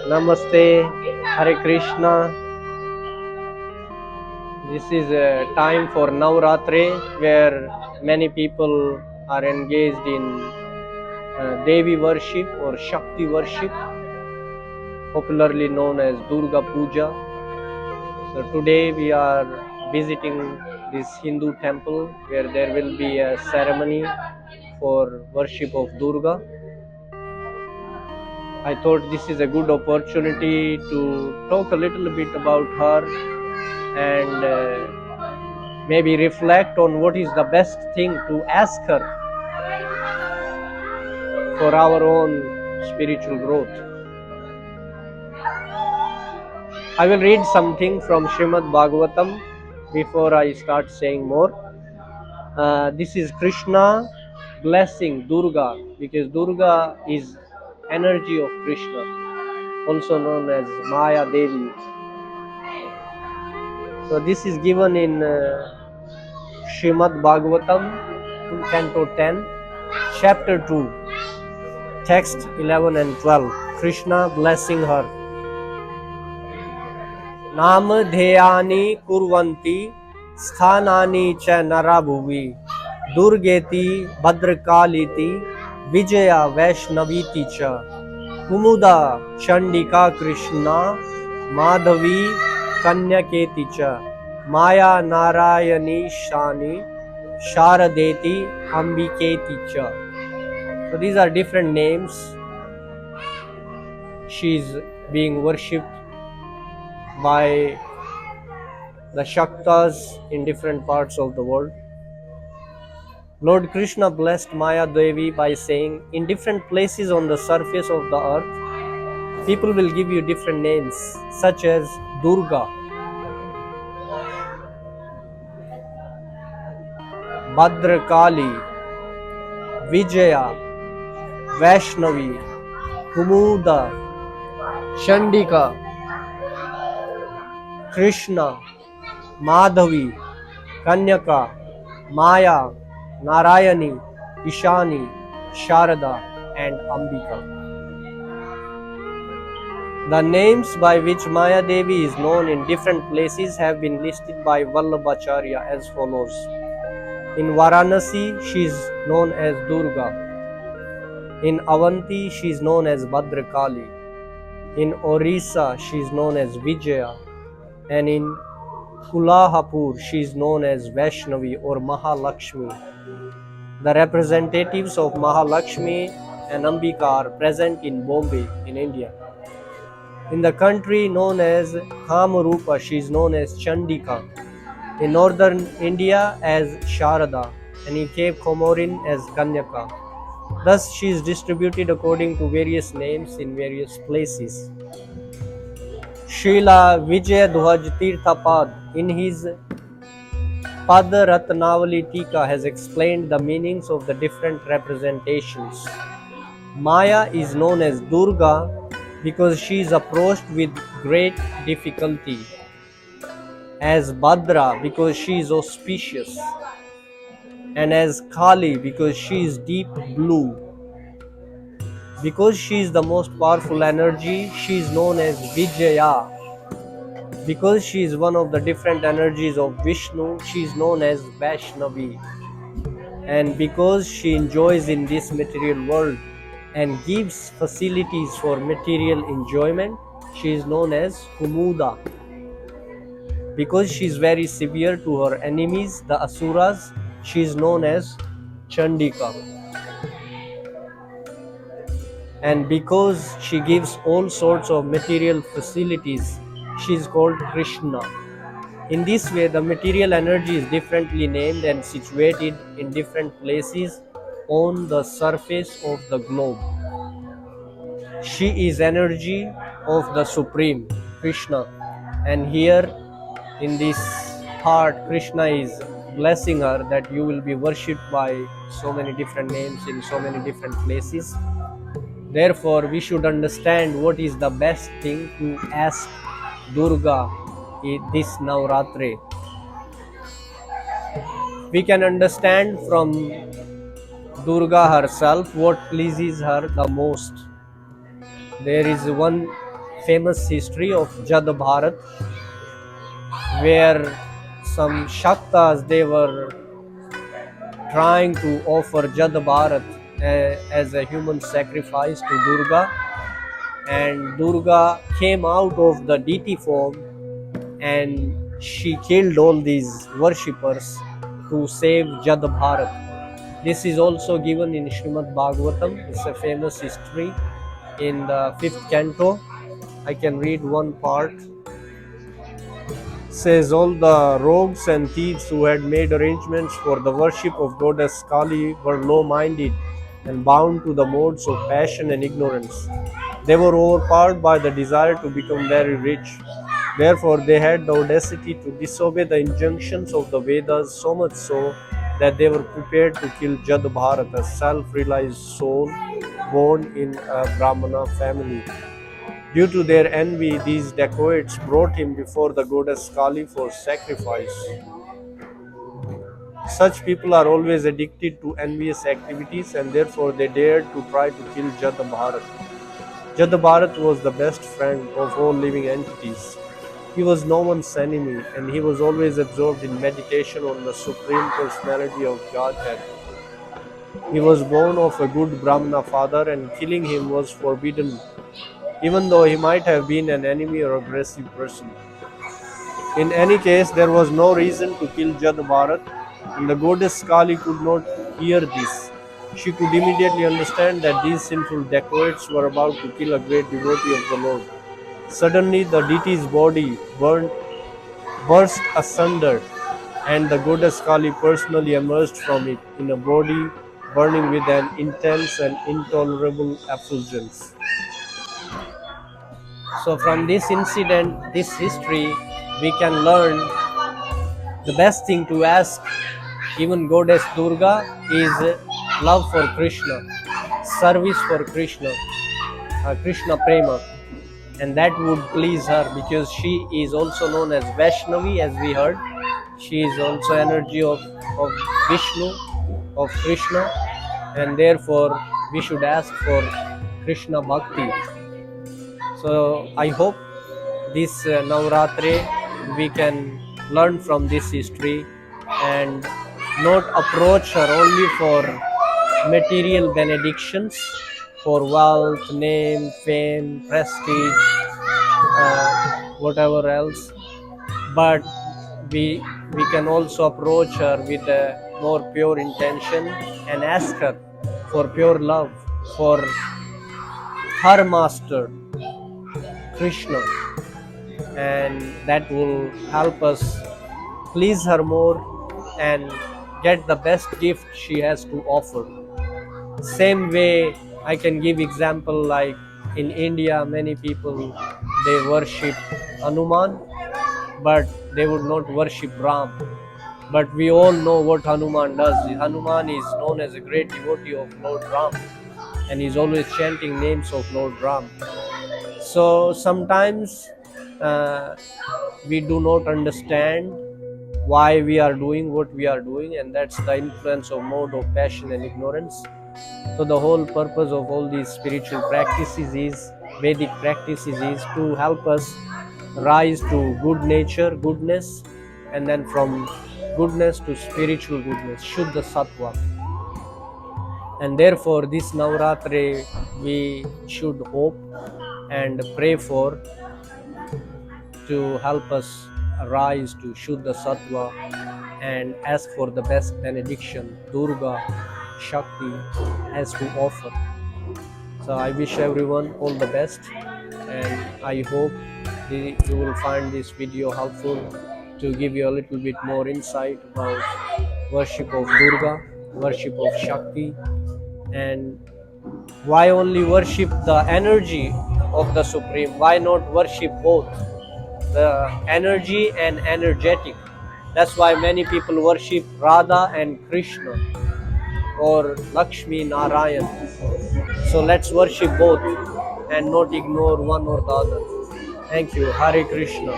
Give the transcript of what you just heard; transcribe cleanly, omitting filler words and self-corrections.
Namaste, Hare Krishna. This is a time for Navratri where many people are engaged in Devi worship or Shakti worship, popularly known as Durga Puja. So today we are visiting this Hindu temple where there will be a ceremony for worship of Durga. I thought this is a good opportunity to talk a little bit about her and maybe reflect on what is the best thing to ask her for our own spiritual growth. I will read something from Srimad Bhagavatam before I start saying more. This is Krishna blessing Durga, because Durga is energy of Krishna, also known as Maya Devi. So this is given in Srimad Bhagavatam, Canto 10, Chapter 2, Text 11 and 12. Krishna blessing her. Nam dheyani kurvanti sthanani cha narabhuvi durgeti bhadrakaliti vijaya vaishnaviti cha kumuda chandika krishna madhavi kanyaketi cha maya narayani shani sharadeti ambiketi cha. So these are different names. She is being worshipped by the Shaktas in different parts of the world. Lord Krishna blessed Maya Devi by saying, in different places on the surface of the earth, people will give you different names, such as Durga, Bhadrakali, Vijaya, Vaishnavi, Kumuda, Chandika, Krishna, Madhavi, Kanyaka, Maya, Narayani, Ishani, Sharada, and Ambika. The names by which Maya Devi is known in different places have been listed by Vallabhacharya as follows. In Varanasi, she is known as Durga. In Avanti, she is known as Bhadrakali. In Orissa, she is known as Vijaya. And in Kulahapur, she is known as Vaishnavi or Mahalakshmi. The representatives of Mahalakshmi and Ambika are present in Bombay, in India. In the country known as Kamarupa, she is known as Chandika. In northern India as Sharada, and in Cape Comorin as Kanyaka. Thus she is distributed according to various names in various places. Srila Vijay Dhwaj Tirthapad in his Pad Ratnavali Tika has explained the meanings of the different representations. Maya is known as Durga because she is approached with great difficulty, as Bhadra because she is auspicious, and as Kali because she is deep blue. Because she is the most powerful energy, she is known as Vijaya. Because she is one of the different energies of Vishnu, she is known as Vaishnavi. And because she enjoys in this material world and gives facilities for material enjoyment, she is known as Kumuda. Because she is very severe to her enemies, the Asuras, she is known as Chandika. And because she gives all sorts of material facilities, she is called Krishna. In this way, the material energy is differently named and situated in different places on the surface of the globe. She is energy of the Supreme, Krishna. And here in this heart, Krishna is blessing her that you will be worshipped by so many different names in so many different places. Therefore, we should understand what is the best thing to ask Durga in this Navratri. We can understand from Durga herself what pleases her the most. There is one famous history of Jad Bharat, where some Shaktas they were trying to offer Jad Bharat as a human sacrifice to Durga, and Durga came out of the deity form and she killed all these worshippers to save Jad Bharat. This is also given in Srimad Bhagavatam. It's a famous history in the 5th canto. I can read one part. Says all the rogues and thieves who had made arrangements for the worship of goddess Kali were low-minded and bound to the modes of passion and ignorance. They were overpowered by the desire to become very rich. Therefore, they had the audacity to disobey the injunctions of the Vedas, so much so that they were prepared to kill Jad Bharat, a self-realized soul born in a Brahmana family. Due to their envy, these dacoits brought him before the goddess Kali for sacrifice. Such people are always addicted to envious activities and therefore they dared to try to kill Jad Bharat. Jad Bharat was the best friend of all living entities. He was no one's enemy and he was always absorbed in meditation on the Supreme Personality of Godhead. He was born of a good Brahmana father and killing him was forbidden, even though he might have been an enemy or aggressive person. In any case, there was no reason to kill Jad Bharat, and the goddess Kali could not hear this. She could immediately understand that these sinful dacoits were about to kill a great devotee of the Lord. Suddenly, the deity's body burst asunder, and the goddess Kali personally emerged from it in a body burning with an intense and intolerable effulgence. So from this incident, this history, we can learn the best thing to ask even goddess Durga is love for Krishna, service for Krishna, Krishna Prema, and that would please her because she is also known as Vaishnavi, as we heard. She is also energy of Vishnu, of Krishna, and therefore we should ask for Krishna Bhakti. So I hope this Navratri we can learn from this history and not approach her only for material benedictions, for wealth, name, fame, prestige, whatever else, but we can also approach her with a more pure intention and ask her for pure love for her master Krishna, and that will help us please her more and get the best gift she has to offer. Same way I can give example, like in India many people they worship Hanuman but they would not worship Ram. But we all know what Hanuman does. Hanuman is known as a great devotee of Lord Ram and he's always chanting names of Lord Ram. So sometimes we do not understand why we are doing what we are doing, and that's the influence of mode of passion and ignorance. So the whole purpose of all these spiritual practices is, Vedic practices is to help us rise to good nature, goodness, and then from goodness to spiritual goodness, Shuddha Sattva. And therefore this Navratri we should hope and pray for to help us rise to Shuddha Sattva and ask for the best benediction Durga Shakti has to offer. So I wish everyone all the best, and I hope you will find this video helpful to give you a little bit more insight about worship of Durga, worship of Shakti, and why only worship the energy of the Supreme? Why not worship both? The energy and energetic. That's why many people worship Radha and Krishna or Lakshmi Narayan. So let's worship both and not ignore one or the other. Thank you. Hare Krishna.